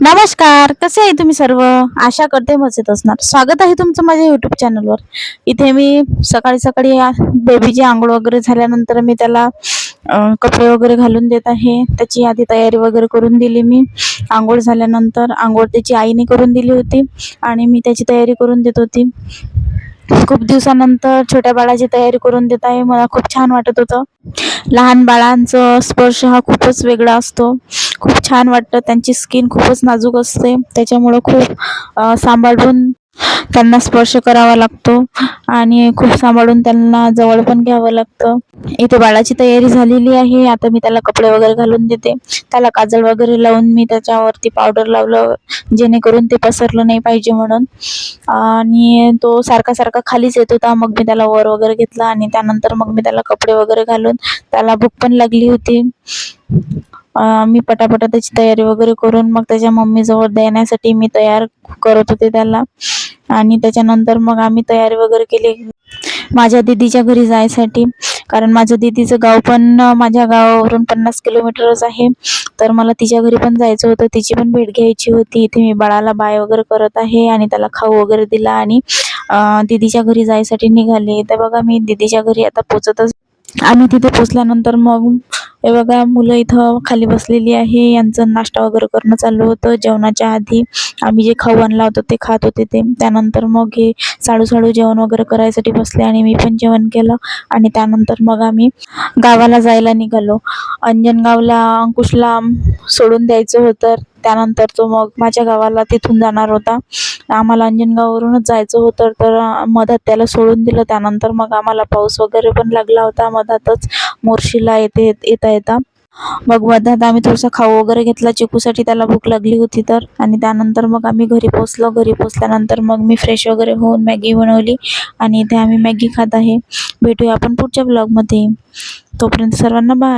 नमस्कार, कसे आहे तुम्ही सर्व? आशा करते मजेत असणार. स्वागत आहे तुमचं माझ्या युट्यूब चॅनलवर. इथे मी सकाळी सकाळी बेबीची आंघोळ वगैरे झाल्यानंतर मी त्याला कपडे वगैरे घालून देत आहे. त्याची आधी तयारी वगैरे करून दिली मी. आंघोळ झाल्यानंतर आंघोळ त्याची आईने करून दिली होती आणि मी त्याची तयारी करून देत होती. खूप दिवसानंतर छोट्या बाळाची तयारी करून देत आहे. मला खूप छान वाटत होतं. लहान बाळांचा स्पर्श हा खूपच वेगळा असतो. खूप छान वाटतं. त्यांची स्किन खूपच नाजूक असते. त्याच्यामुळं खूप सांभाळून त्यांना स्पर्श करावा लागतो आणि खूप सांभाळून त्यांना जवळ पण घ्यावं लागतं. इथे बाळाची तयारी झालेली आहे. आता मी त्याला कपडे वगैरे घालून देते. त्याला काजळ वगैरे लावून मी त्याच्यावरती पावडर लावलं, जेणेकरून ते पसरलं नाही पाहिजे म्हणून. आणि तो सारखा सारखा खालीच येत होता. मग मी त्याला वर वगैरे घेतलं आणि त्यानंतर मग मी त्याला कपडे वगैरे घालून, त्याला भूक पण लागली होती. मी पटापटा त्याची तयारी वगैरे करून मग त्याच्या मम्मीजवळ देण्यासाठी मी तयार करत होते त्याला. आणि त्याच्यानंतर मग आम्ही तयारी वगैरे केली माझ्या दीदीच्या घरी जायसाठी. कारण माझं दीदीचं गाव पण माझ्या गावावरून 50 किलोमीटरच आहे. तर मला तिच्या घरी पण जायचं होतं. तिची पण भेट घ्यायची होती. इथे मी बाळाला बाय वगैरे करत आहे आणि त्याला खाऊ वगैरे दिला आणि दीदीच्या घरी जायसाठी निघाले. तर बघा मी दीदीच्या घरी आता पोचतच आम्ही तिथे पोचल्यानंतर मग हे बघा मुलं इथं खाली बसलेली आहे. यांचं नाश्ता वगैरे करणं चालू होतं. जेवणाच्या आधी आम्ही जे खाऊ आणला होता ते खात होते ते. त्यानंतर मग हे साडू जेवण वगैरे करायसाठी बसले आणि मी पण जेवण केलं. आणि त्यानंतर मग आम्ही गावाला जायला निघालो. अंजनगावला अंकुशला सोडून द्यायचं होतं. त्यानंतर तो मग माझ्या गावाला तिथून जाणार होता. आम्हाला अंजनगाववरूनच जायचं होतं. तर मधात त्याला सोडून दिलं. त्यानंतर मग आम्हाला पाऊस वगैरे पण लागला होता मधातच मोर्शीला येता. मग मधात आम्ही थोडासा खाऊ वगैरे घेतला चिकूसाठी, त्याला भूक लागली होती तर. आणि त्यानंतर मग आम्ही घरी पोचलो. घरी पोचल्यानंतर मग मी फ्रेश वगैरे होऊन मॅगी बनवली आणि इथे आम्ही मॅगी खात आहे. भेटूया आपण पुढच्या ब्लॉगमध्ये. तोपर्यंत सर्वांना बाय.